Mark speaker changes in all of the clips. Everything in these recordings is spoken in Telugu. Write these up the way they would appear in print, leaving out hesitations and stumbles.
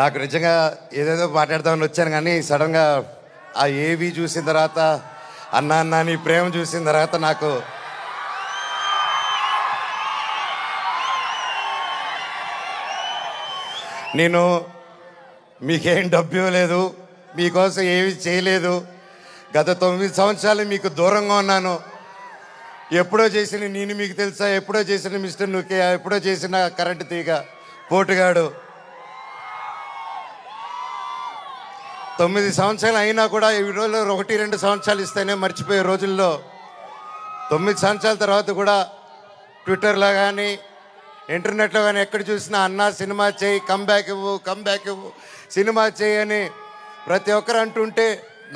Speaker 1: నాకు నిజంగా ఏదేదో మాట్లాడదామని వచ్చాను, కానీ సడన్గా ఆ ఏవి చూసిన తర్వాత అన్నా అన్నా నీ ప్రేమ చూసిన తర్వాత నాకు నేను మీకేం డబ్బు ఇవ్వలేదు, మీకోసం ఏమి చేయలేదు, గత 9 సంవత్సరాలు మీకు దూరంగా ఉన్నాను. ఎప్పుడో చేసిన నేను మీకు తెలుసా, ఎప్పుడో చేసిన మిస్టర్ నుకే, ఎప్పుడో చేసిన కరెంటు తీగ పోటుగాడు. 9 సంవత్సరాలు అయినా కూడా ఈ రోజుల్లో 1-2 సంవత్సరాలు ఇస్తేనే మర్చిపోయే రోజుల్లో 9 సంవత్సరాల తర్వాత కూడా ట్విట్టర్లో కానీ ఇంటర్నెట్లో కానీ ఎక్కడ చూసినా అన్నా సినిమా చేయి, కంబ్యాక్ ఇవ్వు, సినిమా చేయి అని ప్రతి ఒక్కరు అంటుంటే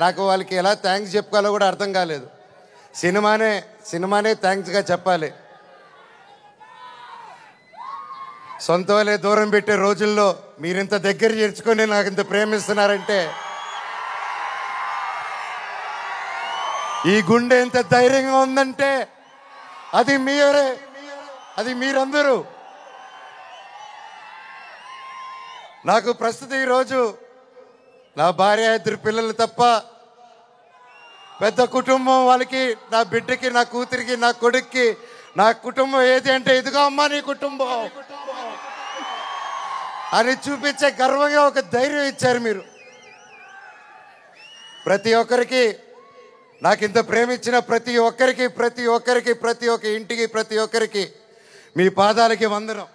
Speaker 1: నాకు వాళ్ళకి ఎలా థ్యాంక్స్ చెప్పుకోవాలో కూడా అర్థం కాలేదు. సినిమానే థ్యాంక్స్గా చెప్పాలి. సొంత వాళ్ళే దూరం పెట్టే రోజుల్లో మీరింత దగ్గర చేర్చుకొని నాకు ఇంత ప్రేమిస్తున్నారంటే, ఈ గుండె ఎంత ధైర్యంగా ఉందంటే అది మీరే, అది మీరందరూ. నాకు ప్రస్తుతం ఈరోజు నా భార్య, 2 పిల్లలు తప్ప పెద్ద కుటుంబం. వాళ్ళకి, నా బిడ్డకి, నా కూతురికి, నా కొడుక్కి నా కుటుంబం ఏది అంటే ఇదిగో అమ్మా నీ కుటుంబం అని చూపించే గర్వంగా ఒక ధైర్యం ఇచ్చారు మీరు. ప్రతి ఒక్కరికి, నాకు ఇంత ప్రేమించిన ప్రతి ఒక్క ఇంటికి, ప్రతి ఒక్కరికి మీ పాదాలకి వందనం.